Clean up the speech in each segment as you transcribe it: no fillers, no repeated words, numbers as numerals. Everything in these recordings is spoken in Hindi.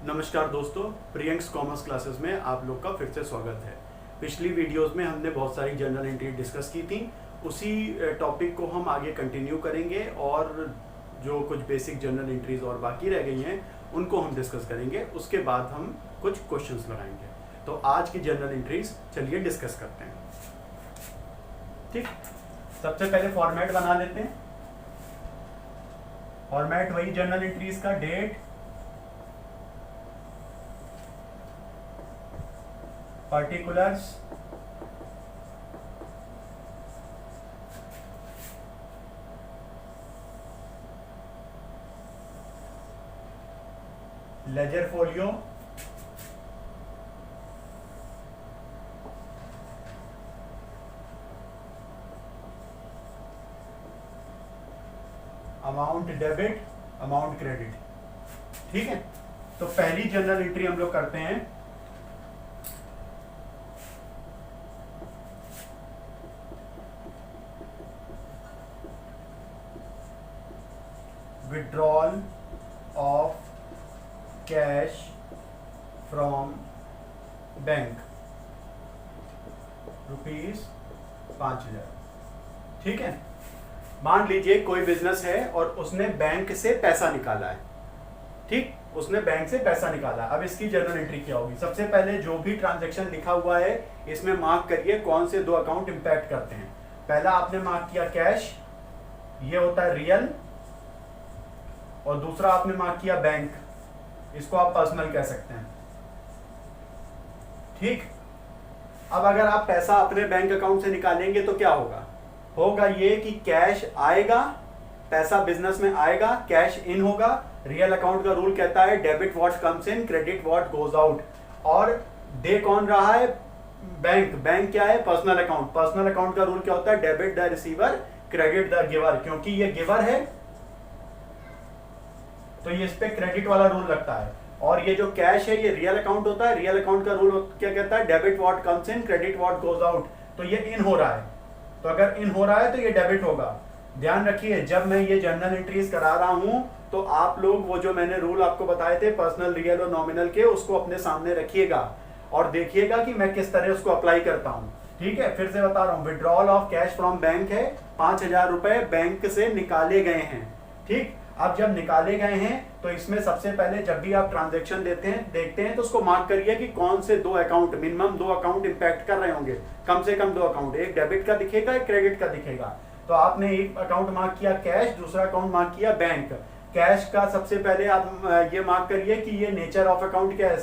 नमस्कार दोस्तों, प्रियंक्स कॉमर्स क्लासेस में आप लोग का फिर से स्वागत है। पिछली वीडियोस में हमने बहुत सारी जर्नल एंट्री डिस्कस की थी। उसी टॉपिक को हम आगे कंटिन्यू करेंगे और जो कुछ बेसिक जर्नल एंट्रीज और बाकी रह गई हैं उनको हम डिस्कस करेंगे। उसके बाद हम कुछ क्वेश्चंस लगाएंगे। तो आज की जर्नल एंट्रीज चलिए डिस्कस करते हैं। ठीक, सबसे पहले फॉर्मेट बना लेते हैं। फॉर्मेट वही जर्नल एंट्रीज का, date, particulars, ledger folio, amount debit, amount credit. ठीक है, तो पहली जर्नल एंट्री हम लोग करते हैं। withdrawal of cash from bank, ₹5000। ठीक है, मान लीजिए कोई बिजनेस है और उसने बैंक से पैसा निकाला है। ठीक, उसने बैंक से पैसा निकाला। अब इसकी जर्नल एंट्री क्या होगी? सबसे पहले जो भी ट्रांजैक्शन लिखा हुआ है इसमें मार्क करिए कौन से दो अकाउंट इंपैक्ट करते हैं। पहला आपने मार्क किया कैश, ये होता है रियल, और दूसरा आपने मार्क किया बैंक, इसको आप पर्सनल कह सकते हैं। ठीक, अब अगर आप पैसा अपने बैंक अकाउंट से निकालेंगे तो क्या होगा? होगा ये कि कैश आएगा, पैसा बिजनेस में आएगा, कैश इन होगा। रियल अकाउंट का रूल कहता है debit what comes in, credit what goes out. और दे कौन रहा है? बैंक। बैंक क्या है? Personal account. पर्सनल अकाउंट का रूल क्या होता है? Debit the receiver, credit the giver. क्योंकि ये गिवर है तो ये इस पे क्रेडिट वाला रूल लगता है। और ये जो कैश है ये रियल अकाउंट होता है। रियल अकाउंट का रूल क्या कहता है? Debit what comes in, credit what goes out. तो ये इन हो रहा है, तो अगर इन हो रहा है तो ये डेबिट होगा। ध्यान रखिए, जब मैं ये जर्नल एंट्रीज करा रहा हूं तो आप लोग वो जो मैंने रूल आपको बताए थे पर्सनल, रियल और नॉमिनल के, उसको अपने सामने रखिएगा और देखिएगा कि मैं किस तरह उसको अप्लाई करता हूं। ठीक है, फिर से बता रहा हूं, withdrawal of cash from bank है, 5000 रुपए बैंक से निकाले गए हैं। ठीक, अब जब निकाले गए हैं तो इसमें सबसे पहले जब भी आप ट्रांजैक्शन देखते हैं तो उसको मार्क करिए कि कौन से दो अकाउंट, मिनिमम दो अकाउंट इंपैक्ट कर रहे होंगे। कम से कम दो अकाउंट, एक डेबिट का दिखेगा, एक क्रेडिट का दिखेगा। तो आपने एक अकाउंट मार्क किया कैश, दूसरा अकाउंट मार्क किया बैंक। कैश का सबसे पहले आप ये मार्क करिए कि ये नेचर ऑफ अकाउंट क्या है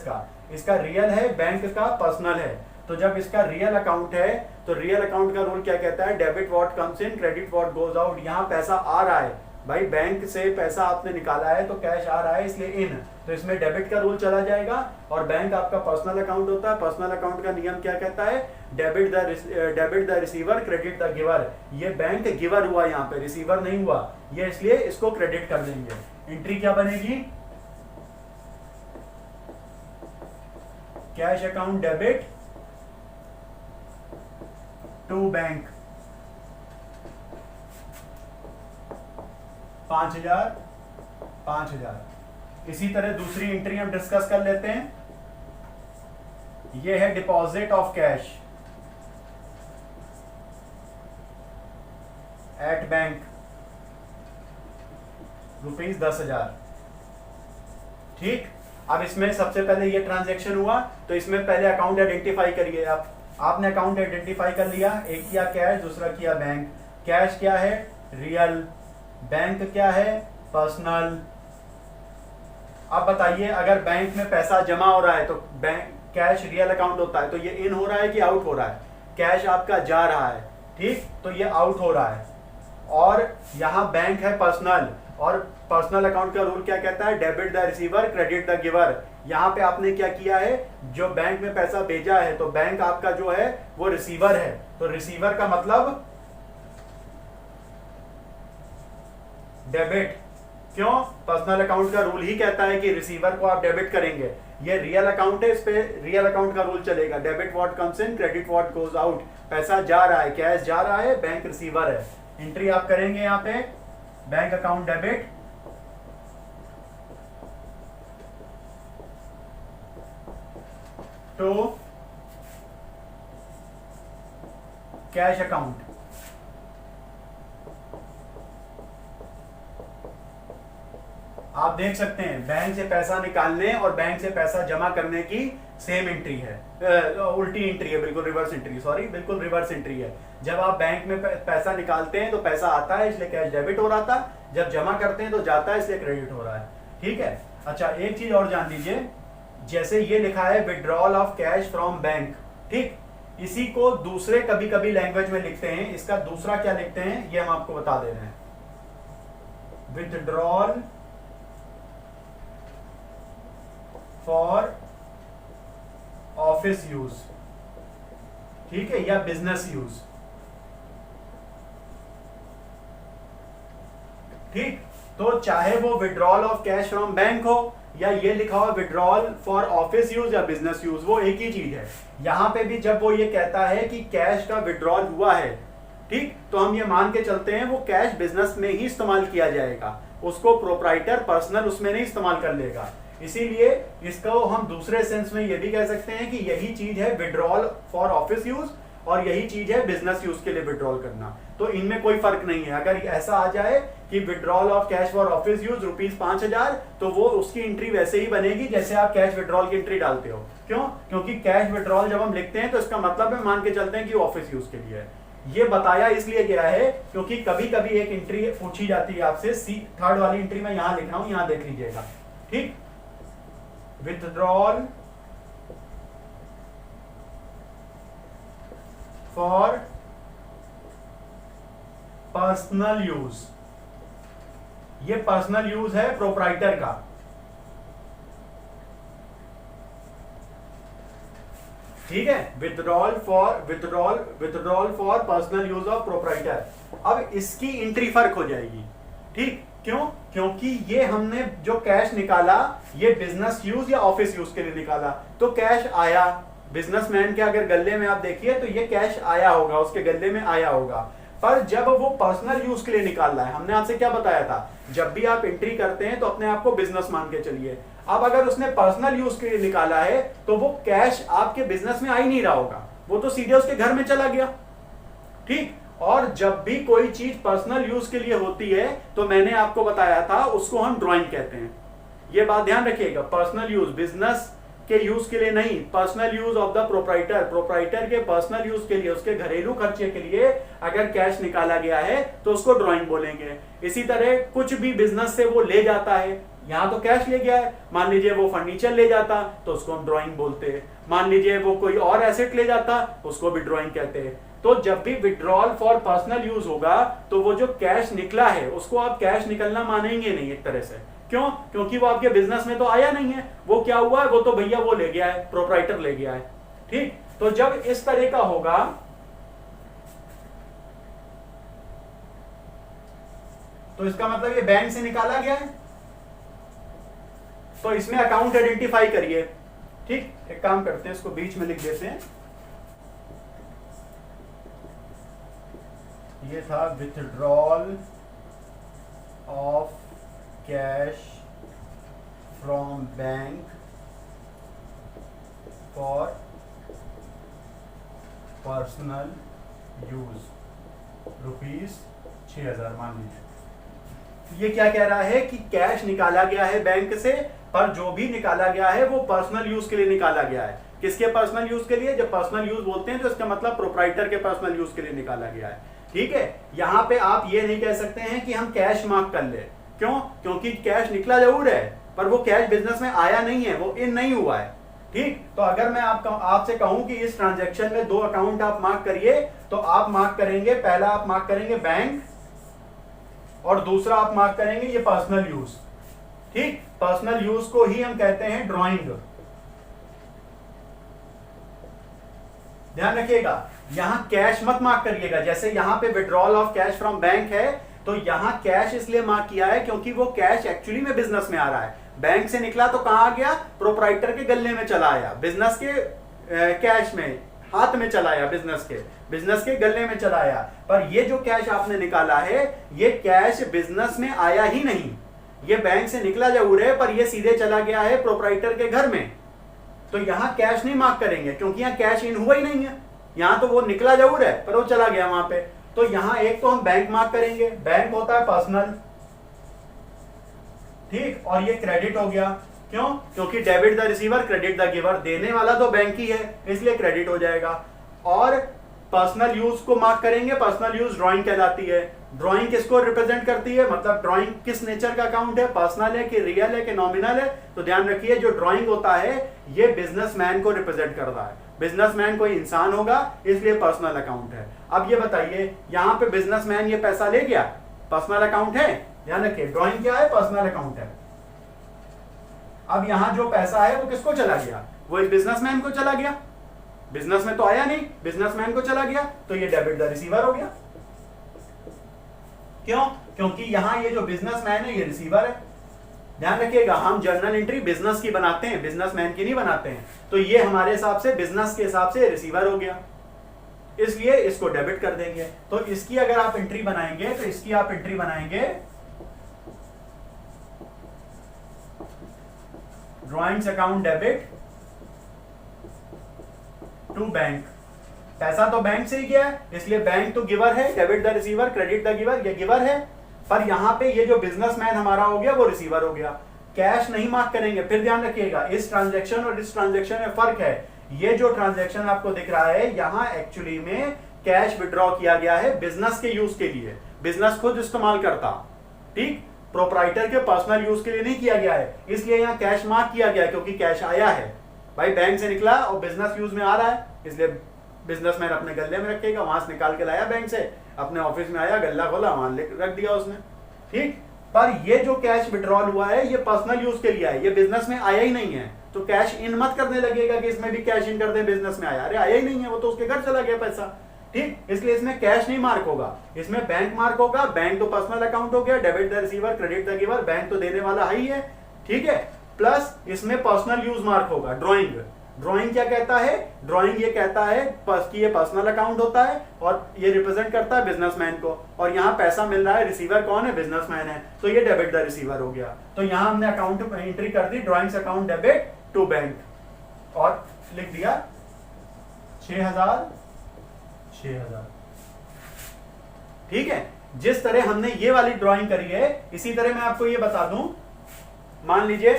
इसका रियल है, बैंक का पर्सनल है। तो जब इसका रियल अकाउंट है तो रियल अकाउंट का रूल क्या कहता है? Debit what comes in, credit what goes out. यहाँ पैसा आ रहा है भाई, बैंक से पैसा आपने निकाला है तो कैश आ रहा है, इसलिए इन। तो इसमें डेबिट का रूल चला जाएगा। और बैंक आपका पर्सनल अकाउंट होता है। पर्सनल अकाउंट का नियम क्या कहता है? Debit the receiver, credit the giver. ये बैंक गिवर हुआ, यहाँ पे रिसीवर नहीं हुआ, ये इसलिए इसको क्रेडिट कर देंगे। एंट्री क्या बनेगी? Cash account debit to bank, 5000, 5000। इसी तरह दूसरी एंट्री हम डिस्कस कर लेते हैं। यह है deposit of cash at bank, ₹10,000। ठीक, अब इसमें सबसे पहले ये ट्रांजैक्शन हुआ तो इसमें पहले अकाउंट आइडेंटिफाई करिए। आपने अकाउंट आइडेंटिफाई कर लिया, एक किया कैश, दूसरा किया बैंक। कैश क्या है? रियल। बैंक क्या है? पर्सनल। अब बताइए, अगर बैंक में पैसा जमा हो रहा है तो बैंक कैश रियल अकाउंट होता है, तो ये इन हो रहा है कि आउट हो रहा है? कैश आपका जा रहा है, ठीक, तो ये आउट हो रहा है। और यहाँ बैंक है पर्सनल, और पर्सनल अकाउंट का रूल क्या कहता है? Debit the receiver, credit the giver. यहाँ पे आपने क्या किया है? जो बैंक में पैसा भेजा है तो बैंक आपका जो है वो रिसीवर है, तो रिसीवर का मतलब डेबिट। क्यों? पर्सनल अकाउंट का रूल ही कहता है कि रिसीवर को आप डेबिट करेंगे। ये रियल अकाउंट है, इस पे रियल अकाउंट का रूल चलेगा, debit what comes in, credit what goes out. पैसा जा रहा है, कैश जा रहा है, बैंक रिसीवर है। एंट्री आप करेंगे यहाँ पे bank account debit to cash account. आप देख सकते हैं बैंक से पैसा निकालने और बैंक से पैसा जमा करने की सेम एंट्री है, उल्टी एंट्री है, बिल्कुल रिवर्स एंट्री, सॉरी बिल्कुल रिवर्स एंट्री है। जब आप बैंक में पैसा निकालते हैं तो पैसा आता है इसलिए कैश डेबिट हो रहा था, जब जमा करते हैं तो जाता है इसलिए क्रेडिट हो रहा है। ठीक है, अच्छा एक चीज और जान लीजिए, जैसे ये लिखा है withdrawal of cash from bank, ठीक, इसी को दूसरे कभी कभी लैंग्वेज में लिखते हैं, इसका दूसरा क्या लिखते हैं ये हम आपको बता दे रहे हैं। विथड्रॉल फॉर ऑफिस यूज, ठीक है, या बिजनेस यूज, ठीक। तो चाहे वो withdrawal of cash from bank हो या ये लिखा हुआ विड्रॉल फॉर ऑफिस यूज या बिजनेस यूज, वो एक ही चीज है। यहां पे भी जब वो ये कहता है कि कैश का विड्रॉल हुआ है, ठीक, तो हम ये मान के चलते हैं वो कैश बिजनेस में ही इस्तेमाल किया जाएगा, उसको प्रोप्राइटर पर्सनल उसमें नहीं इस्तेमाल कर लेगा। इसीलिए इसको हम दूसरे सेंस में ये भी कह सकते हैं कि यही चीज है विड्रॉल फॉर ऑफिस यूज और यही चीज है बिजनेस यूज के लिए विड्रॉल करना। तो इनमें कोई फर्क नहीं है। अगर ऐसा आ जाए कि withdrawal of cash for office use ₹5,000, तो वो उसकी एंट्री वैसे ही बनेगी जैसे आप कैश विड्रॉल की एंट्री डालते हो। क्यों? क्योंकि कैश विड्रॉल जब हम लिखते हैं तो इसका मतलब है मान के चलते हैं कि ऑफिस यूज के लिए है। ये बताया इसलिए गया है क्योंकि कभी कभी एक एंट्री पूछी जाती है आपसे, थर्ड वाली एंट्री में यहां लिख रहा हूं, यहां देख लीजिएगा, ठीक। विथड्रॉल फॉर पर्सनल यूज, ये पर्सनल यूज है प्रोप्राइटर का, ठीक है। Withdrawal for personal use of proprietor. अब इसकी एंट्री फर्क हो जाएगी, ठीक। क्यों? क्योंकि ये हमने जो कैश निकाला ये बिजनेस यूज या ऑफिस यूज के लिए निकाला, तो कैश आया बिजनेसमैन के अगर गले में आप देखिए तो ये कैश आया होगा, उसके गले में आया होगा। पर जब वो पर्सनल यूज के लिए निकाल रहा है, हमने आपसे क्या बताया था, जब भी आप एंट्री करते हैं तो अपने आप को बिजनेस मान के चलिए। अब अगर उसने पर्सनल यूज के लिए निकाला है तो वो कैश आपके बिजनेस में आ ही नहीं रहा होगा, वो तो सीधे उसके घर में चला गया, ठीक। और जब भी कोई चीज पर्सनल यूज के लिए होती है तो मैंने आपको बताया था उसको हम ड्राइंग कहते हैं। ये बात ध्यान रखिएगा, पर्सनल यूज बिजनेस के यूज के लिए नहीं, personal use of the proprietor के पर्सनल यूज के लिए, उसके घरेलू खर्चे के लिए अगर कैश निकाला गया है तो उसको ड्राइंग बोलेंगे। इसी तरह कुछ भी बिजनेस से वो ले जाता है, यहां तो कैश ले गया है, मान लीजिए वो फर्नीचर ले जाता तो उसको हम ड्राइंग बोलते हैं, मान लीजिए वो कोई और एसेट ले जाता उसको भी ड्राइंग कहते हैं। तो जब भी विड्रॉल फॉर पर्सनल यूज होगा तो वो जो कैश निकला है उसको आप कैश निकलना मानेंगे नहीं एक तरह से। क्यों? क्योंकि वो आपके बिजनेस में तो आया नहीं है, वो क्या हुआ है, वो तो भैया वो ले गया है, प्रोप्राइटर ले गया है, ठीक। तो जब इस तरह का होगा तो इसका मतलब ये बैंक से निकाला गया है, तो इसमें अकाउंट आइडेंटिफाई करिए, ठीक। एक काम करते हैं, इसको बीच में लिख देते हैं। ये था withdrawal of cash from bank for personal use ₹6,000 मान लीजिए। ये क्या कह रहा है कि कैश निकाला गया है बैंक से, पर जो भी निकाला गया है वो पर्सनल यूज के लिए निकाला गया है। किसके पर्सनल यूज के लिए? जब पर्सनल यूज बोलते हैं तो इसका मतलब प्रोप्राइटर के पर्सनल यूज के लिए निकाला गया है, ठीक है। यहां पे आप ये नहीं कह सकते हैं कि हम कैश मार्क कर ले। क्यों? क्योंकि कैश निकला जरूर है पर वो कैश बिजनेस में आया नहीं है, वो इन नहीं हुआ है, ठीक। तो अगर मैं आपसे कहूं कि इस ट्रांजैक्शन में 2 अकाउंट आप मार्क करिए, तो आप मार्क करेंगे, पहला आप मार्क करेंगे बैंक और दूसरा आप मार्क करेंगे ये पर्सनल यूज, ठीक। पर्सनल यूज को ही हम कहते हैं ड्राइंग। ध्यान रखिएगा, यहां कैश मत मार्क करिएगा। जैसे यहां पे withdrawal of cash from bank है तो यहां कैश इसलिए मार्क किया है क्योंकि वो कैश एक्चुअली में बिजनेस में आ रहा है। बैंक से निकला तो कहां आ गया? प्रोप्राइटर के गले में चला आया, बिजनेस के कैश में हाथ में चला आया, बिजनेस के गले में चला आया। पर ये जो कैश आपने निकाला है ये कैश बिजनेस में आया ही नहीं, ये बैंक से निकला जरूर है पर ये सीधे चला गया है प्रोप्राइटर के घर में, तो यहाँ कैश नहीं मार्क करेंगे क्योंकि यहाँ कैश इन हुआ ही नहीं है, यहाँ तो वो निकला जरूर है पर वो चला गया वहां पे। तो यहाँ एक तो हम बैंक मार्क करेंगे, बैंक होता है पर्सनल, ठीक, और ये क्रेडिट हो गया। क्यों? क्योंकि debit the receiver credit the giver, देने वाला तो बैंक ही है इसलिए क्रेडिट हो जाएगा। और पर्सनल यूज को मार्क करेंगे, पर्सनल यूज ड्राइंग कहलाती है। ड्राइंग किसको रिप्रेजेंट करती है, मतलब ड्राइंग किस नेचर का अकाउंट है, पर्सनल है कि रियल है कि नॉमिनल है। तो ध्यान रखिए जो ड्राइंग होता है ये बिजनेसमैन को रिप्रेजेंट करता है, बिजनेसमैन कोई इंसान होगा इसलिए पर्सनल अकाउंट है। अब ये बताइए यहाँ पे बिजनेसमैन ये पैसा ले गया, पर्सनल अकाउंट है, ध्यान रखिए ड्राइंग क्या है, पर्सनल अकाउंट है। अब यहां जो पैसा है वो किसको चला गया, वो इस बिजनेसमैन को चला गया, बिजनेस में तो आया नहीं, बिजनेसमैन को चला गया, तो ये डेबिट द रिसीवर हो गया। क्यों? क्योंकि यहां ये जो बिजनेसमैन है ये रिसीवर है। ध्यान रखिएगा हम जर्नल एंट्री बिजनेस की बनाते हैं, बिजनेसमैन की नहीं बनाते हैं। तो ये हमारे हिसाब से बिजनेस के हिसाब से रिसीवर हो गया, इसलिए इसको डेबिट कर देंगे। तो इसकी अगर आप एंट्री बनाएंगे तो इसकी आप एंट्री बनाएंगे drawings account debit to bank. पैसा तो बैंक से ही गया है इसलिए बैंक तो गिवर है, debit the receiver credit the giver, ये गिवर है। पर यहां पे ये जो बिजनेसमैन हमारा हो गया वो रिसीवर हो गया। कैश नहीं मार्क करेंगे। फिर ध्यान रखिएगा इस ट्रांजैक्शन और इस ट्रांजैक्शन में फर्क है। ये जो ट्रांजैक्शन आपको दिख रहा है यहां एक्चुअली में कैश विड्रॉ किया गया है बिजनेस के यूज के लिए, बिजनेस खुद इस्तेमाल करता, ठीक, प्रोप्राइटर के पर्सनल यूज के लिए नहीं किया गया है, इसलिए यहां कैश मार्क किया गया क्योंकि कैश आया है भाई, बैंक से निकला और बिजनेस यूज में आ रहा है, इसलिए बिजनेसमैन अपने गल्ले में रखेगा, वहां से निकाल के लाया बैंक से, अपने ऑफिस में आया, गल्ला खोला, वहां रख दिया उसने, ठीक। पर ये जो कैश विड्रॉल हुआ है ये पर्सनल यूज के लिए है, ये बिजनेस में आया ही नहीं है। तो कैश इन मत करने लगेगा कि इसमें भी कैश इन कर दे, बिजनेस में आया, अरे आया ही नहीं है, वो तो उसके घर चला गया पैसा, ठीक। इसलिए इसमें कैश नहीं मार्क होगा, इसमें बैंक मार्क होगा। बैंक तो पर्सनल अकाउंट हो गया, debit the receiver credit the giver, bank तो देने वाला ही है, ठीक है। प्लस इसमें पर्सनल यूज मार्क होगा ड्राइंग। ड्राइंग क्या कहता है, ड्राइंग ये कहता है कि ये पर्सनल अकाउंट होता है और ये रिप्रेजेंट करता है बिजनेसमैन को, और यहाँ पैसा मिल रहा है, रिसीवर कौन है, बिजनेसमैन है, तो ये डेबिट द रिसीवर हो गया। तो यहाँ हमने अकाउंट एंट्री कर दी drawings account debit to bank और लिख दिया 6000, ठीक है। जिस तरह हमने ये वाली ड्राइंग करी है इसी तरह मैं आपको ये बता दूं, मान लीजिए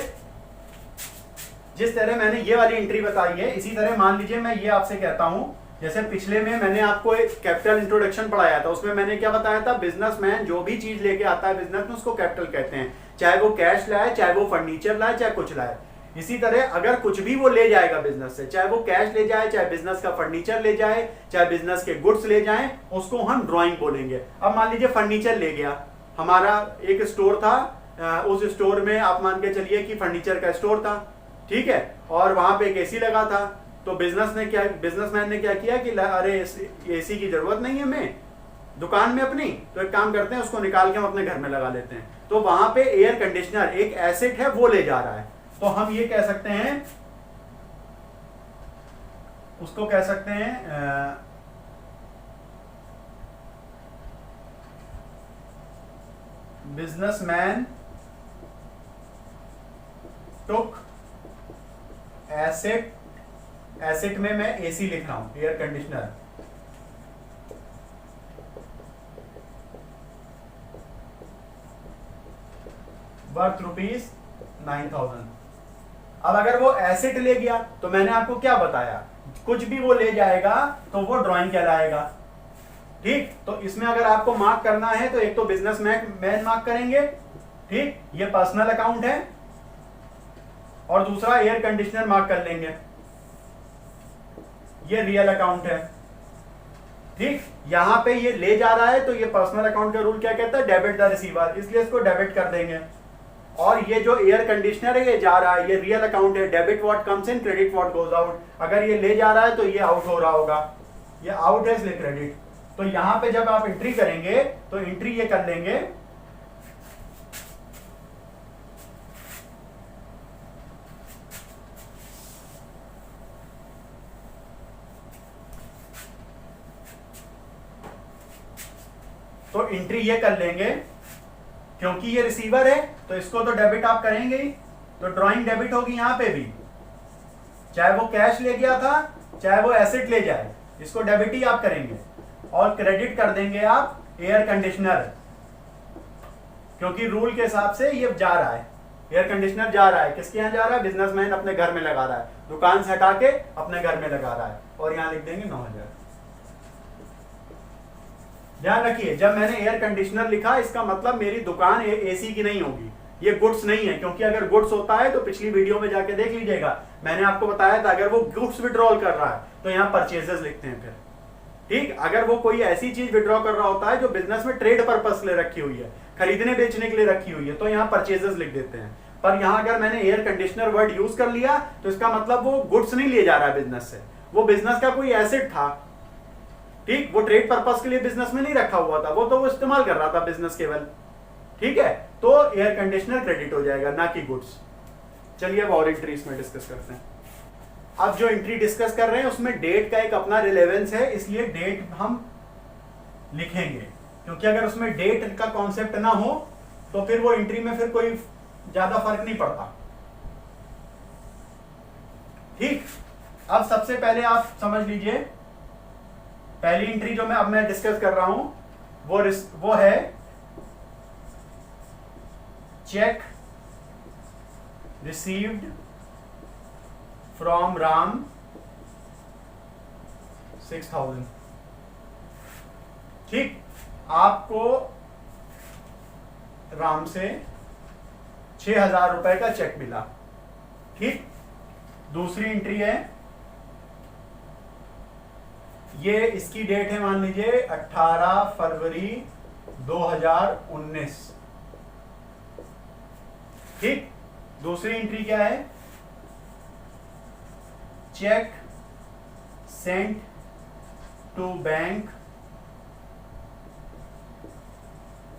जिस तरह मैंने ये वाली एंट्री बताई है इसी तरह मान लीजिए मैं ये आपसे कहता हूं, जैसे पिछले में मैंने आपको एक कैपिटल इंट्रोडक्शन पढ़ाया था, उसमें मैंने क्या बताया था, बिजनेसमैन जो भी चीज लेके आता है बिजनेस में उसको कैपिटल कहते हैं, चाहे वो कैश लाए, चाहे वो फर्नीचर लाए, चाहे कुछ लाए। इसी तरह अगर कुछ भी वो ले जाएगा बिजनेस से, चाहे वो कैश ले जाए, चाहे बिजनेस का फर्नीचर ले जाए, चाहे बिजनेस के गुड्स ले जाए, उसको हम ड्राइंग बोलेंगे। अब मान लीजिए फर्नीचर ले गया, हमारा एक स्टोर था, उस स्टोर में आप मान के चलिए कि फर्नीचर का स्टोर था, ठीक है, और वहां पे एक एसी लगा था। तो बिजनेसमैन ने क्या किया कि अरे एसी की जरूरत नहीं है हमें दुकान में अपनी, तो एक काम करते हैं उसको निकाल के हम अपने घर में लगा लेते हैं। तो वहां पे एयर कंडीशनर एक एसेट है वो ले जा रहा है, तो हम ये कह सकते हैं, उसको कह सकते हैं बिजनेसमैन टुक एसेट, एसेट में मैं एसी लिख रहा हूं, एयर कंडीशनर, वर्थ ₹9,000। अब अगर वो एसेट ले गया तो मैंने आपको क्या बताया, कुछ भी वो ले जाएगा तो वो ड्राइंग कहलाएगा, ठीक। तो इसमें अगर आपको मार्क करना है तो एक तो बिजनेसमैन मार्क करेंगे, ठीक, ये पर्सनल अकाउंट है, और दूसरा एयर कंडीशनर मार्क कर लेंगे, ये रियल अकाउंट है, ठीक। यहां पे ये ले जा रहा है तो ये पर्सनल अकाउंट का रूल क्या कहता है, डेबिट द रिसीवर, इसलिए इसको डेबिट कर देंगे। और ये जो एयर कंडीशनर है ये जा रहा है, ये रियल अकाउंट है, debit what comes in credit what goes out. अगर ये ले जा रहा है तो ये आउट हो रहा होगा, ये आउट है इसलिए क्रेडिट। तो यहां पे जब आप एंट्री करेंगे तो एंट्री ये कर लेंगे तो एंट्री ये कर लेंगे क्योंकि ये रिसीवर है तो इसको तो डेबिट आप करेंगे ही, तो ड्राइंग डेबिट होगी यहां पे भी, चाहे वो कैश ले गया था चाहे वो एसेट ले जाए, इसको डेबिट ही आप करेंगे। और क्रेडिट कर देंगे आप एयर कंडीशनर, क्योंकि रूल के हिसाब से ये जा रहा है, एयर कंडीशनर जा रहा है, किसके यहाँ जा रहा है? बिजनेसमैन अपने घर में लगा रहा है, दुकान से हटा के अपने घर में लगा रहा है, और यहाँ लिख देंगे 9000। ध्यान रखिए, जब मैंने एयर कंडीशनर लिखा इसका मतलब मेरी दुकान एसी की नहीं होगी, ये गुड्स नहीं है, क्योंकि अगर गुड्स होता है तो पिछली वीडियो में जाके देख लीजिएगा, मैंने आपको बताया था अगर वो गुड्स विड्रॉल कर रहा है तो यहाँ परचेजेस लिखते हैं फिर। ठीक, अगर वो कोई ऐसी चीज विड्रॉ कर रहा होता है जो बिजनेस में ट्रेड पर्पस ले रखी हुई है, खरीदने बेचने के लिए रखी हुई है, तो यहाँ परचेजेस लिख देते हैं। पर यहाँ अगर मैंने एयर कंडीशनर वर्ड यूज कर लिया तो इसका मतलब वो गुड्स नहीं ले जा रहा है बिजनेस से, वो बिजनेस का कोई एसेट था। ठीक, वो ट्रेड पर्पस के लिए बिजनेस में नहीं रखा हुआ था, वो तो वो इस्तेमाल कर रहा था बिजनेस केवल। ठीक है, तो एयर कंडीशनर क्रेडिट हो जाएगा, ना कि गुड्स। चलिए अब और एंट्री इसमें डिस्कस करते हैं। अब जो एंट्री डिस्कस कर रहे हैं उसमें डेट का एक अपना रिलेवेंस है, इसलिए डेट हम लिखेंगे, क्योंकि अगर उसमें डेट का कॉन्सेप्ट ना हो तो फिर वो एंट्री में फिर कोई ज्यादा फर्क नहीं पड़ता। ठीक, अब सबसे पहले आप समझ लीजिए, पहली एंट्री जो मैं डिस्कस कर रहा हूं वो है चेक रिसीव्ड फ्रॉम राम 6000। ठीक, आपको राम से 6000 रुपए का चेक मिला। ठीक, दूसरी एंट्री है, ये इसकी डेट है मान लीजिए 18 फरवरी 2019। ठीक, दूसरी एंट्री क्या है? Cheque sent to bank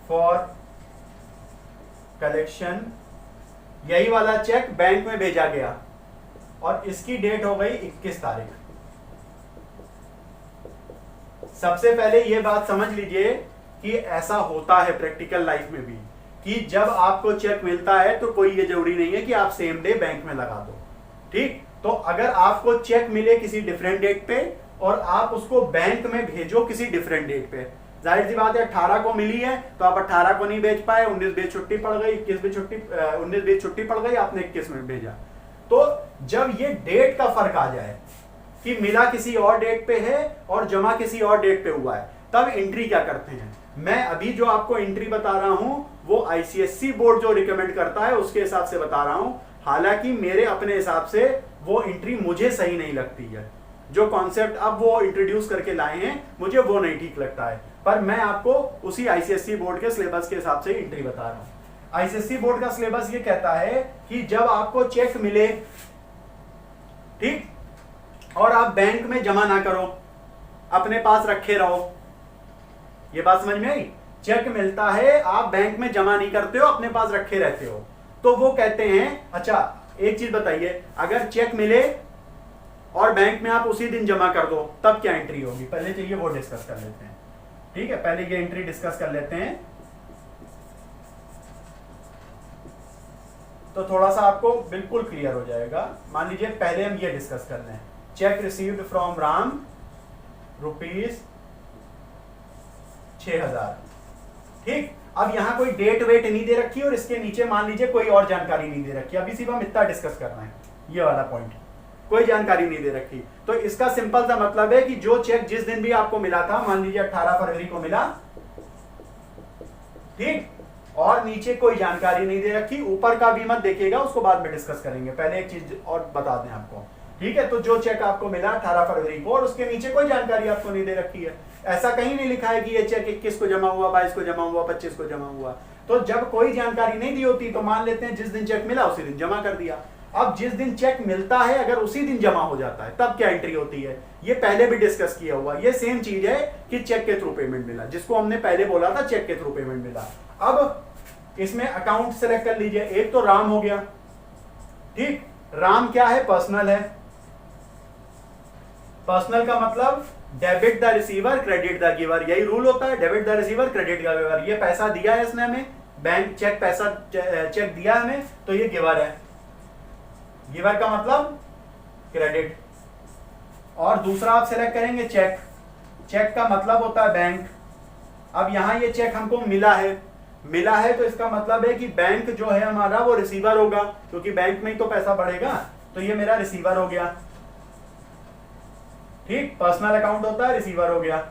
for collection, यही वाला चेक बैंक में भेजा गया और इसकी डेट हो गई 21 तारीख। सबसे पहले यह बात समझ लीजिए कि ऐसा होता है प्रैक्टिकल लाइफ में भी, कि जब आपको चेक मिलता है तो कोई ये जरूरी नहीं है कि आप सेम डे बैंक में लगा दो। ठीक, तो अगर आपको चेक मिले किसी डिफरेंट डेट पे और आप उसको बैंक में भेजो किसी डिफरेंट डेट पे, जाहिर सी बात है 18 को मिली है तो आप 18 को नहीं भेज पाए, 19-20 छुट्टी पड़ गई, 19-20 छुट्टी पड़ गई, आपने 21 में भेजा। तो जब ये डेट का फर्क आ जाए कि मिला किसी और डेट पे है और जमा किसी और डेट पे हुआ है, तब एंट्री क्या करते हैं। मैं अभी जो आपको एंट्री बता रहा हूं वो आईसीएससी बोर्ड जो रिकमेंड करता है उसके हिसाब से बता रहा हूं, हालांकि मेरे अपने हिसाब से वो एंट्री मुझे सही नहीं लगती है। जो कॉन्सेप्ट अब वो इंट्रोड्यूस करके लाए हैं मुझे वो नहीं ठीक लगता है, पर मैं आपको उसी आईसीएससी बोर्ड के सिलेबस के हिसाब से एंट्री बता रहा हूं। आईसीएससी बोर्ड का सिलेबस ये कहता है कि जब आपको चेक मिले, ठीक, और आप बैंक में जमा ना करो, अपने पास रखे रहो, ये बात समझ में आई? चेक मिलता है, आप बैंक में जमा नहीं करते हो, अपने पास रखे रहते हो, तो वो कहते हैं अच्छा एक चीज बताइए, अगर चेक मिले और बैंक में आप उसी दिन जमा कर दो तब क्या एंट्री होगी? पहले चलिए वो डिस्कस कर लेते हैं। ठीक है, पहले ये एंट्री डिस्कस कर लेते हैं तो थोड़ा सा आपको बिल्कुल क्लियर हो जाएगा। मान लीजिए पहले हम ये डिस्कस कर लें, चेक रिसीव्ड फ्रॉम राम ₹6000। ठीक, अब यहां कोई डेट वेट नहीं दे रखी और इसके नीचे मान लीजिए कोई और जानकारी नहीं दे रखी, अभी सिर्फ हम इतना डिस्कस कर रहे हैं, ये वाला पॉइंट, कोई जानकारी नहीं दे रखी। तो इसका सिंपल सा मतलब है कि जो चेक जिस दिन भी आपको मिला था, मान लीजिए 18 फरवरी को मिला, ठीक, और नीचे कोई जानकारी नहीं दे रखी, ऊपर का भी मत देखिएगा, उसको बाद में डिस्कस करेंगे, पहले एक चीज और बता दें आपको। ठीक है, तो जो चेक आपको मिला 18 फरवरी को और उसके नीचे कोई जानकारी आपको नहीं दे रखी है, ऐसा कहीं नहीं लिखा है कि ये चेक 21 को जमा हुआ, 22 को जमा हुआ, 25 को जमा हुआ। तो जब कोई जानकारी नहीं दी होती तो मान लेते हैं जिस दिन चेक मिला उसी दिन जमा कर दिया। अब जिस दिन चेक मिलता है अगर उसी दिन जमा हो जाता है तब क्या एंट्री होती है? ये पहले भी डिस्कस किया हुआ, ये सेम चीज है कि चेक के थ्रू पेमेंट मिला, जिसको हमने पहले बोला था चेक के थ्रू पेमेंट मिला। अब इसमें अकाउंट सेलेक्ट कर लीजिए, एक तो राम हो गया, ठीक, राम क्या है? पर्सनल है। पर्सनल का मतलब debit the receiver credit the giver, यही रूल होता है, debit the receiver credit the giver. ये पैसा दिया है इसने हमें, बैंक चेक चेक दिया हमें, तो ये गिवर है। गिवर का मतलब क्रेडिट। और दूसरा आप सेलेक्ट करेंगे चेक। चेक का मतलब होता है बैंक। अब यहां ये चेक हमको मिला है तो इसका मतलब है कि बैंक जो है हमारा वो रिसीवर होगा, क्योंकि बैंक में ही तो पैसा बढ़ेगा, तो ये मेरा रिसीवर हो गया। ठीक, पर्सनल अकाउंट होता है, रिसीवर हो गया।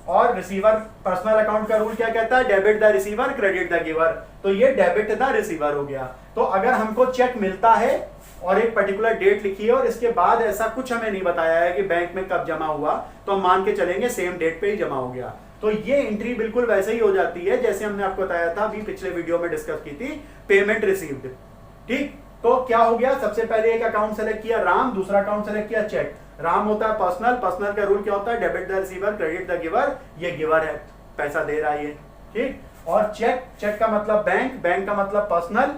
और रिसीवर पर्सनल अकाउंट का रूल क्या कहता है? Debit the receiver credit the giver. तो ये डेबिट द रिसीवर हो गया। तो अगर हमको चेक मिलता है और एक पर्टिकुलर डेट लिखी है और इसके बाद ऐसा कुछ हमें नहीं बताया है कि बैंक में कब जमा हुआ, तो हम मान के चलेंगे सेम डेट पे ही जमा हो गया। तो ये एंट्री बिल्कुल वैसे ही हो जाती है जैसे हमने आपको बताया था अभी पिछले वीडियो में डिस्कस की थी, पेमेंट रिसीव्ड। ठीक, तो क्या हो गया? सबसे पहले एक अकाउंट सेलेक्ट किया राम, दूसरा अकाउंट सेलेक्ट किया चेक। राम होता है पर्सनल, पर्सनल का रूल क्या होता है? Debit the receiver credit the giver. ये गिवर है, पैसा दे रहा है ये। ठीक, और चेक, चेक का मतलब बैंक, बैंक का मतलब पर्सनल।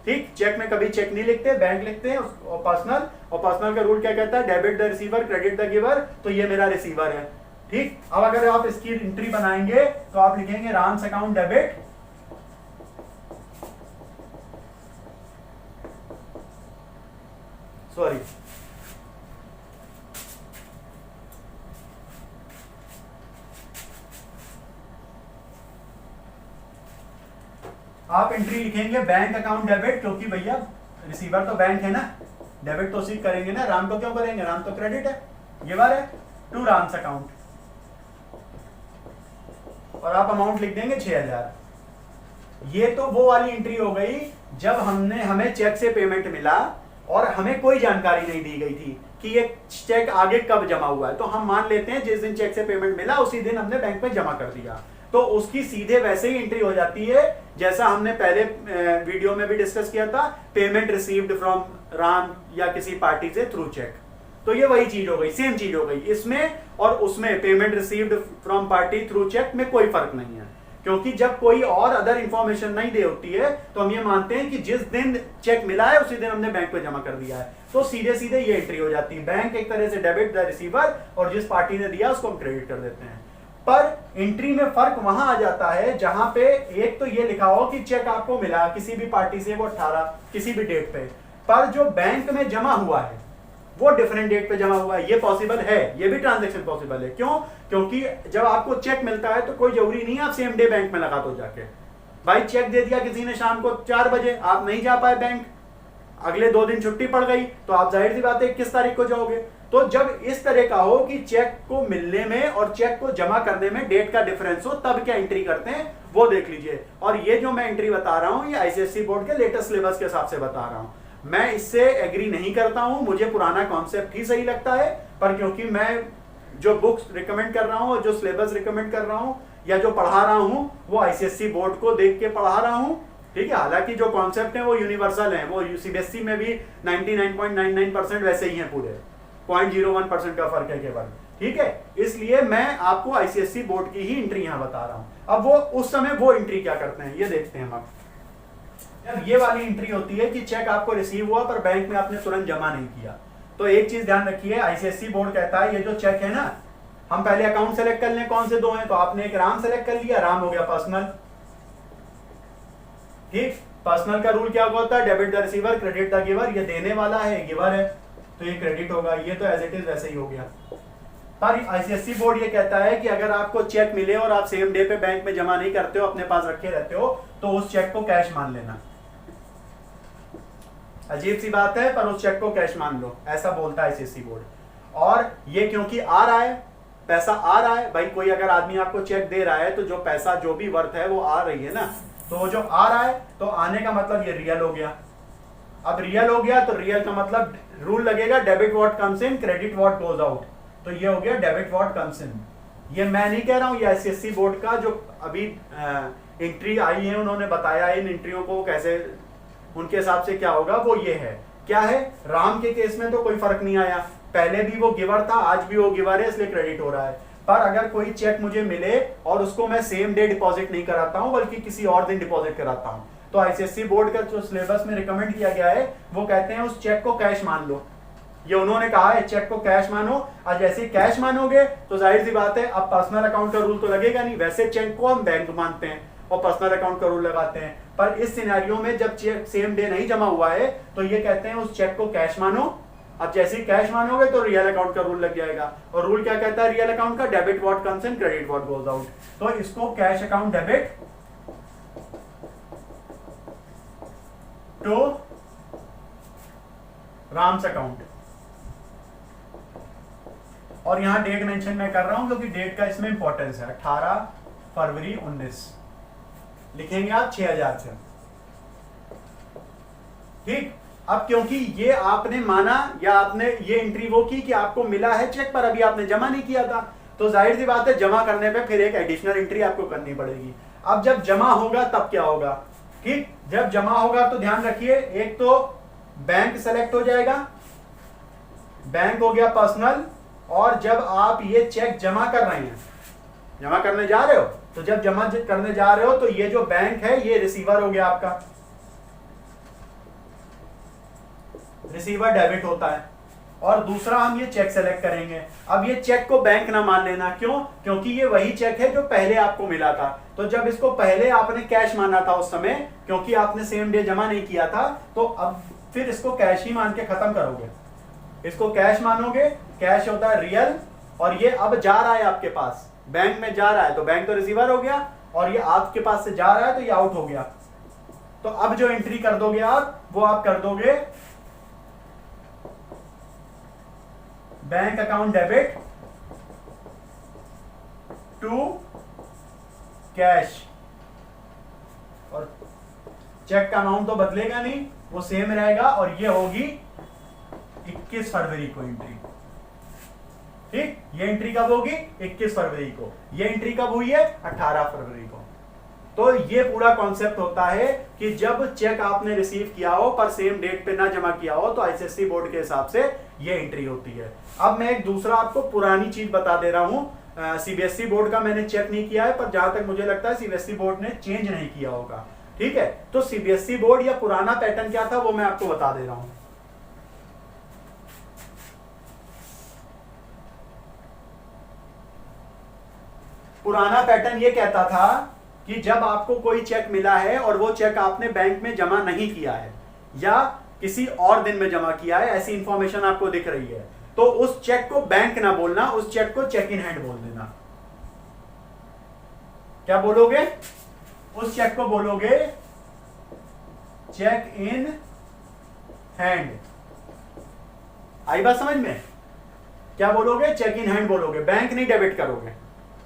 ठीक, चेक में कभी चेक नहीं लिखते, बैंक लिखते हैं। और पर्सनल का रूल क्या कहता है? Debit the receiver credit the giver. तो ये मेरा रिसीवर है। ठीक, अब अगर आप इसकी एंट्री बनाएंगे तो आप लिखेंगे राम्स अकाउंट डेबिट, सॉरी आप एंट्री लिखेंगे बैंक अकाउंट डेबिट, क्योंकि भैया रिसीवर तो बैंक है ना, डेबिट तो उसी करेंगे ना। राम को क्यों करेंगे? राम तो क्रेडिट है, गिवर है, टू राम्स अकाउंट। और आप अमाउंट लिख देंगे 6000। ये तो वो वाली एंट्री हो गई जब हमें चेक से पेमेंट मिला और हमें कोई जानकारी नहीं दी गई थी कि ये चेक आगे कब जमा हुआ है। तो हम मान लेते हैं जिस दिन चेक से पेमेंट मिला उसी दिन हमने बैंक में जमा कर दिया, तो उसकी सीधे वैसे ही एंट्री हो जाती है जैसा हमने पहले वीडियो में भी डिस्कस किया था, पेमेंट रिसीव्ड फ्रॉम राम या किसी पार्टी से थ्रू चेक। तो ये वही चीज हो गई, सेम चीज हो गई। इसमें और उसमें payment received from party through cheque में कोई फर्क नहीं है, क्योंकि जब कोई और अदर इंफॉर्मेशन नहीं दे होती है तो हम ये मानते हैं कि जिस दिन चेक मिला है उसी दिन हमने बैंक पे जमा कर दिया है। तो सीधे सीधे ये एंट्री हो जाती है। बैंक एक तरह से डेबिट द रिसीवर और जिस पार्टी ने दिया उसको हम क्रेडिट कर देते हैं। पर एंट्री में फर्क वहां आ जाता है जहां पे एक तो ये लिखा हो कि चेक आपको मिला किसी भी पार्टी से, वो 18 किसी भी डेट पे, पर जो बैंक में जमा हुआ है वो डिफरेंट डेट पे जमा हुआ है। ये पॉसिबल है, ये भी ट्रांजैक्शन पॉसिबल है। क्यों? क्योंकि जब आपको चेक मिलता है तो कोई जरूरी नहीं है आप सेम डे बैंक में लगा दो जाके। भाई चेक दे दिया किसी ने शाम को 4 बजे, आप नहीं जा पाए बैंक, अगले 2 दिन छुट्टी पड़ गई, तो आप जाहिर सी बात है 21 तारीख को जाओगे। तो जब इस तरह का हो कि चेक को मिलने में और चेक को जमा करने में डेट का डिफरेंस हो, तब क्या एंट्री करते हैं वो देख लीजिए। और ये जो मैं एंट्री बता रहा हूं ये आईसीएसई बोर्ड के लेटेस्ट सिलेबस के हिसाब से बता रहा हूं। मैं इससे एग्री नहीं करता हूं, मुझे पुराना कॉन्सेप्ट ही सही लगता है, पर क्योंकि मैं जो बुक्स रिकमेंड कर रहा हूं, जो सिलेबस रिकमेंड कर रहा हूं या जो पढ़ा रहा हूं वो आईसीएसई बोर्ड को देख के पढ़ा रहा हूं। ठीक है, हालांकि जो कॉन्सेप्ट है वो यूनिवर्सल है, वो सीबीएसई में भी 99.99% वैसे ही है, पूरे 0.01% का फर्क है केवल। ठीक है, इसलिए मैं आपको आईसीएसई बोर्ड की ही एंट्री यहां बता रहा हूं। अब वो उस समय वो एंट्री क्या करते हैं ये देखते हैं हम। जब ये वाली एंट्री होती है कि चेक आपको रिसीव हुआ पर बैंक में आपने तुरंत जमा नहीं किया, तो एक चीज ध्यान रखिए, आईसीएसई बोर्ड कहता है ये जो चेक है ना, हम पहले अकाउंट सेलेक्ट कर लें कौन से 2 हैं, तो आपने एक राम सेलेक्ट कर लिया, राम हो गया पर्सनल। ठीक, पर्सनल का रूल क्या होता है? Debit the receiver credit the giver. ये देने वाला है, गिवर है, तो ये क्रेडिट होगा। ये तो एज इट इज वैसे ही हो गया। पर आईसीएसई बोर्ड ये कहता है कि अगर आपको चेक मिले और आप सेम डे पे बैंक में जमा नहीं करते हो, अपने पास रखे रहते हो, तो उस चेक को कैश मान लेना। अजीब सी बात है, पर उस चेक को कैश मान लो, ऐसा बोलता है आईसीएसई बोर्ड। और ये क्योंकि आ रहा है, पैसा आ रहा है, भाई कोई अगर आदमी आपको चेक दे रहा है तो जो पैसा जो भी वर्थ है वो आ रही है ना, तो जो आ रहा है तो आने का मतलब ये रियल हो गया। अब रियल हो गया तो रियल का मतलब रूल लगेगा debit what comes in credit what goes out. तो ये हो गया डेबिट व्हाट कम्स इन। ये मैं नहीं कह रहा हूं, ये आईसीएसई बोर्ड का जो अभी एंट्री आई है उन्होंने बताया इन एंट्रियों को कैसे, उनके हिसाब से क्या होगा वो ये है। क्या है? राम के केस में तो कोई फर्क नहीं आया, पहले भी वो गिवर था, आज भी वो गिवर है, इसलिए क्रेडिट हो रहा है। पर अगर कोई चेक मुझे मिले और उसको मैं सेम डे डिपॉजिट नहीं कराता हूं बल्कि किसी और दिन डिपॉजिट कराता हूं, तो आईसीएसई बोर्ड का जो सिलेबस में रिकमेंड किया गया है वो कहते हैं उस चेक को कैश मान लो। ये उन्होंने कहा है चेक को कैश मानो। आज जैसे कैश मानोगे तो जाहिर सी बात है अब पर्सनल अकाउंट का रूल तो लगेगा नहीं, वैसे चेक को हम बैंक मानते हैं और पर्सनल अकाउंट का रूल लगाते हैं। पर इस सिनेरियो में जब चेक सेम डे नहीं जमा हुआ है तो ये कहते हैं उस चेक को कैश मानो अब जैसे ही कैश मानोगे तो रियल अकाउंट का रूल लग जाएगा, और रूल क्या कहता है रियल अकाउंट का, debit what comes in credit what goes out. तो इसको cash account debit to Ram's account, और यहां डेट मेंशन मैं कर रहा हूं क्योंकि डेट का इसमें इंपॉर्टेंस है, 18 फरवरी 19 लिखेंगे आप 6000 से। ठीक, अब क्योंकि ये आपने माना या आपने ये एंट्री वो की कि आपको मिला है चेक पर अभी आपने जमा नहीं किया था, तो जाहिर सी बात है जमा करने पे फिर एक एडिशनल एंट्री आपको करनी पड़ेगी। अब जब जमा होगा तब क्या होगा, ठीक, जब जमा होगा तो ध्यान रखिए, एक तो बैंक सेलेक्ट हो जाएगा, बैंक हो गया पर्सनल, और जब आप ये चेक जमा कर रहे हैं, जमा करने जा रहे हो, तो जब जमा करने जा रहे हो तो ये जो बैंक है ये रिसीवर हो गया आपका, रिसीवर डेबिट होता है। और दूसरा हम ये चेक सेलेक्ट करेंगे। अब ये चेक को बैंक ना मान लेना, क्यों, क्योंकि ये वही चेक है जो पहले आपको मिला था, तो जब इसको पहले आपने कैश माना था उस समय, क्योंकि आपने सेम डे जमा नहीं किया था, तो अब फिर इसको कैश ही मान के खत्म करोगे, इसको कैश मानोगे, कैश होता है रियल, और ये अब जा रहा है आपके पास, बैंक में जा रहा है, तो बैंक तो रिसीवर हो गया, और ये आपके पास से जा रहा है तो ये आउट हो गया। तो अब जो एंट्री कर दोगे आप, वो आप कर दोगे bank account debit to cash, और चेक का अमाउंट तो बदलेगा नहीं, वो सेम रहेगा, और ये होगी 21 फरवरी को एंट्री। ठीक, ये एंट्री कब होगी, 21 फरवरी को। ये एंट्री कब हुई है, 18 फरवरी को। तो ये पूरा कॉन्सेप्ट होता है कि जब चेक आपने रिसीव किया हो पर सेम डेट पे ना जमा किया हो, तो आईसीएससी बोर्ड के हिसाब से ये एंट्री होती है। अब मैं एक दूसरा आपको पुरानी चीज बता दे रहा हूं, सीबीएसई बोर्ड का मैंने चेक नहीं किया है, पर जहां तक मुझे लगता है सीबीएसई बोर्ड ने चेंज नहीं किया होगा। ठीक है, तो सीबीएसई बोर्ड या पुराना पैटर्न क्या था वो मैं आपको बता दे रहा हूं। पुराना पैटर्न ये कहता था कि जब आपको कोई चेक मिला है और वो चेक आपने बैंक में जमा नहीं किया है या किसी और दिन में जमा किया है, ऐसी इंफॉर्मेशन आपको दिख रही है, तो उस चेक को बैंक ना बोलना, उस चेक को चेक इन हैंड बोल देना। क्या बोलोगे, उस चेक को बोलोगे चेक इन हैंड। आई बात समझ में, क्या बोलोगे, चेक इन हैंड बोलोगे, बैंक नहीं डेबिट करोगे।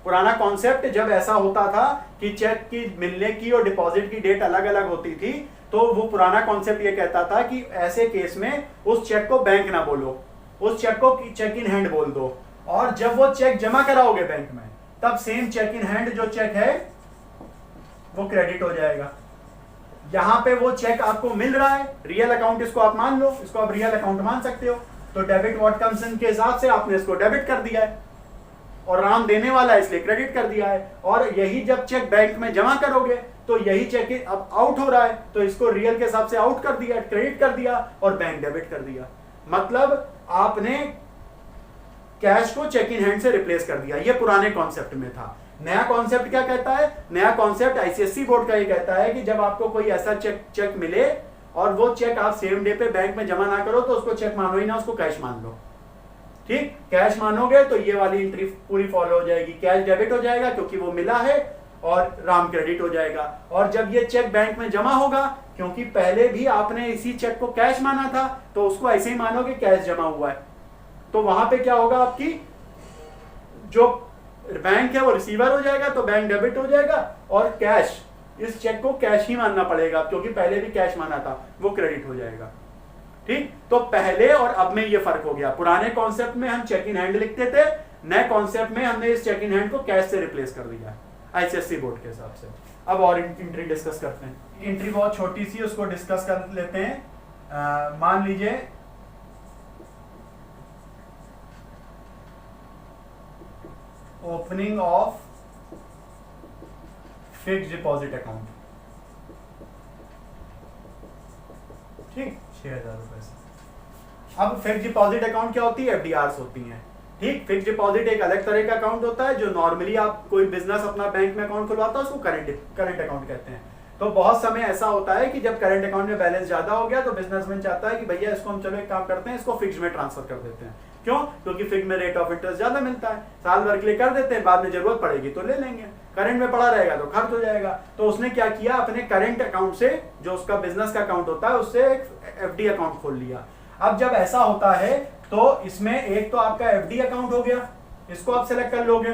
पुराना कॉन्सेप्ट जब ऐसा होता था कि चेक की मिलने की और डिपॉजिट की डेट अलग अलग होती थी, तो वो पुराना कॉन्सेप्ट ये कहता था कि ऐसे केस में उस चेक को बैंक ना बोलो, उस चेक को चेक इन हैंड बोल दो, और जब वो चेक जमा कराओगे बैंक में, तब सेम चेक इन हैंड जो चेक है वो क्रेडिट हो जाएगा। यहां पे वो चेक आपको मिल रहा है, रियल अकाउंट इसको आप मान लो, इसको आप रियल अकाउंट मान सकते हो, तो डेबिट व्हाट कम्स इन के हिसाब से आपने इसको डेबिट कर दिया है, और राम देने वाला है इसलिए क्रेडिट कर दिया है। और यही जब चेक बैंक में जमा करोगे तो यही चेक अब आउट हो रहा है, तो इसको रियल के हिसाब से आउट कर दिया, क्रेडिट कर दिया, और बैंक डेबिट कर दिया। मतलब आपने कैश को चेक इन हैंड से रिप्लेस कर दिया। ये पुराने कॉन्सेप्ट में था। नया कॉन्सेप्ट क्या कहता है, नया कॉन्सेप्ट आईसीएससी बोर्ड का ये कहता है कि जब आपको कोई ऐसा चेक मिले और वो चेक आप सेम डे पे बैंक में जमा ना करो, तो उसको चेक मानो ही ना, उसको कैश मान लो। ठीक, कैश मानोगे तो ये वाली एंट्री पूरी फॉलो हो जाएगी, कैश डेबिट हो जाएगा क्योंकि वो मिला है, और राम क्रेडिट हो जाएगा। और जब ये चेक बैंक में जमा होगा, क्योंकि पहले भी आपने इसी चेक को कैश माना था, तो उसको ऐसे ही मानोगे कैश जमा हुआ है, तो वहां पे क्या होगा, आपकी जो बैंक है वो रिसीवर हो जाएगा, तो बैंक डेबिट हो जाएगा, और कैश, इस चेक को कैश ही मानना पड़ेगा क्योंकि पहले भी कैश माना था, वो क्रेडिट हो जाएगा। ठीक, तो पहले और अब में ये फर्क हो गया। पुराने कॉन्सेप्ट में हम चेक इन हैंड लिखते थे, नए कॉन्सेप्ट में हमने इस चेक इन हैंड को कैश से रिप्लेस कर दिया आईसीएससी बोर्ड के हिसाब से। अब और एंट्री डिस्कस करते हैं। एंट्री बहुत छोटी सी, उसको डिस्कस कर लेते हैं। मान लीजिए opening of fixed deposit account, ठीक, 6000 रुपए से। अब फिक्स्ड डिपॉजिट अकाउंट क्या होती है, एफडीआरस होती हैं। ठीक, फिक्स्ड डिपॉजिट एक अलग तरह का अकाउंट होता है, जो नॉर्मली आप कोई बिजनेस अपना बैंक में अकाउंट खुलवाता है उसको करंट अकाउंट कहते हैं। तो बहुत समय ऐसा होता है कि जब करंट अकाउंट में बैलेंस ज्यादा हो गया तो बिजनेसमैन चाहता है कि भैया इसको हम चलो एक काम करते हैं, इसको फिक्स में ट्रांसफर कर देते हैं। क्यों? क्योंकि फिक्स में रेट ऑफ इंटरेस्ट ज्यादा मिलता है, साल भर के लिए कर देते हैं, बाद में जरूरत पड़ेगी तो ले लेंगे, करंट में पड़ा रहेगा तो खर्च हो जाएगा। तो उसने क्या किया, अपने करंट अकाउंट से, जो उसका बिजनेस का अकाउंट होता है, उससे एक एफडी अकाउंट खोल लिया। अब जब ऐसा होता है तो इसमें एक तो आपका एफडी अकाउंट हो गया, इसको आप सेलेक्ट कर लोगे,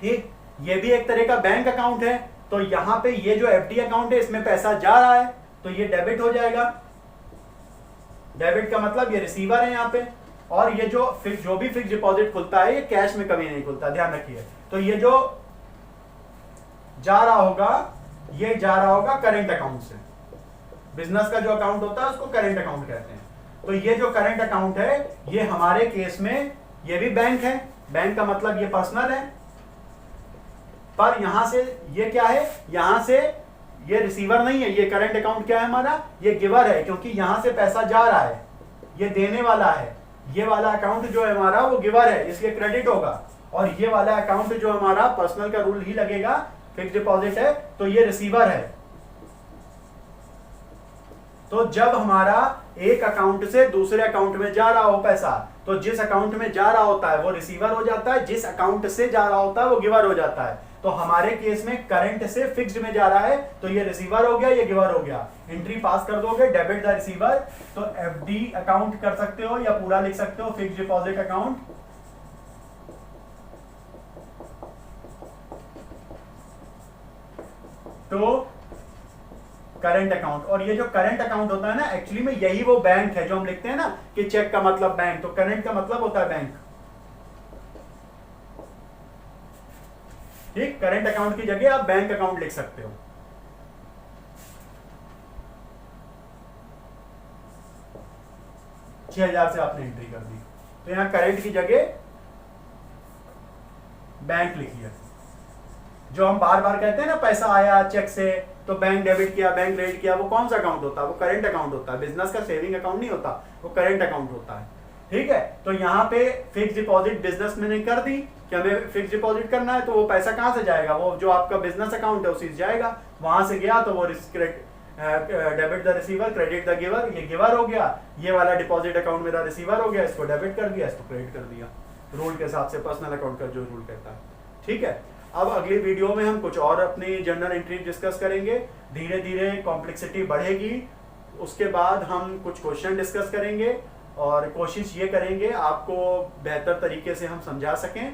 ठीक। ये भी एक तरह का बैंक अकाउंट है, तो यहां पे ये जो एफडी अकाउंट है इसमें पैसा जा रहा है तो ये डेबिट हो जाएगा। डेबिट का मतलब ये रिसीवर है यहाँ पे, और ये जो भी फिक्स डिपॉजिट खुलता है ये कैश में कभी नहीं खुलता, ध्यान रखिए। तो ये जो जा रहा होगा ये जा रहा होगा करंट अकाउंट से। बिजनेस का जो अकाउंट होता है उसको करंट अकाउंट कहते हैं। तो ये जो करंट अकाउंट है ये हमारे केस में ये भी बैंक है, बैंक का मतलब ये पर्सनल है, पर यहां से ये क्या है, यहां से ये रिसीवर नहीं है, ये करंट अकाउंट क्या है हमारा, ये गिवर है, क्योंकि यहां से पैसा जा रहा है, ये देने वाला है। ये वाला अकाउंट जो है हमारा वो गिवर है, इसलिए क्रेडिट होगा। और ये वाला अकाउंट जो हमारा पर्सनल का रूल ही लगेगा, फिक्स डिपॉजिट है, तो ये रिसीवर है। तो जब हमारा एक अकाउंट से दूसरे अकाउंट में जा रहा हो पैसा, तो जिस अकाउंट में जा रहा होता है वो रिसीवर हो जाता है, जिस अकाउंट से जा रहा होता है वो गिवर हो जाता है। तो हमारे केस में करंट से फिक्स्ड में जा रहा है तो ये रिसीवर हो गया, ये गिवर हो गया। एंट्री पास कर दोगे, डेबिट द रिसीवर, तो एफडी अकाउंट कर सकते हो या पूरा लिख सकते हो फिक्स्ड डिपॉजिट अकाउंट। तो करंट अकाउंट, और ये जो करंट अकाउंट होता है ना, एक्चुअली में यही वो बैंक है जो हम लिखते हैं ना कि चेक का मतलब बैंक, तो करंट का मतलब होता है बैंक, ठीक। करंट अकाउंट की जगह आप बैंक अकाउंट लिख सकते हो। $6,000 से आपने एंट्री कर दी, तो यहां करंट की जगह बैंक लिखिए। जो हम बार बार कहते हैं ना पैसा आया चेक से तो बैंक डेबिट किया, बैंक क्रेडिट किया, वो कौन सा अकाउंट होता है, वो करंट अकाउंट होता है। बिजनेस का सेविंग अकाउंट नहीं होता, वो करंट अकाउंट होता है, ठीक है। तो यहाँ पे फिक्स डिपॉजिट बिजनेस मैंने कर दी कि हमें फिक्स डिपॉजिट करना है, तो वो पैसा कहां से जाएगा, वो जो आपका बिजनेस अकाउंट है उसी से जाएगा। वहां से गया तो वो debit the receiver, credit the giver, ये गिवर हो गया। ये वाला डिपॉजिट अकाउंट मेरा रिसीवर हो गया, इसको डेबिट कर दिया, इसको क्रेडिट कर दिया, रूल के हिसाब से, पर्सनल अकाउंट का जो रूल कहता है, ठीक है। अब अगली वीडियो में हम कुछ और अपनी जर्नल एंट्री डिस्कस करेंगे, धीरे धीरे कॉम्प्लेक्सिटी बढ़ेगी। उसके बाद हम कुछ क्वेश्चन डिस्कस करेंगे और कोशिश ये करेंगे आपको बेहतर तरीके से हम समझा सकें।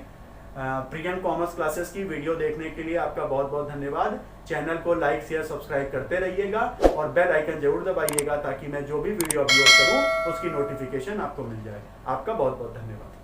प्रियन कॉमर्स क्लासेस की वीडियो देखने के लिए आपका बहुत बहुत धन्यवाद। चैनल को लाइक शेयर सब्सक्राइब करते रहिएगा और बेल आइकन जरूर दबाइएगा ताकि मैं जो भी वीडियो अपलोड करूं उसकी नोटिफिकेशन आपको मिल जाए। आपका बहुत बहुत धन्यवाद।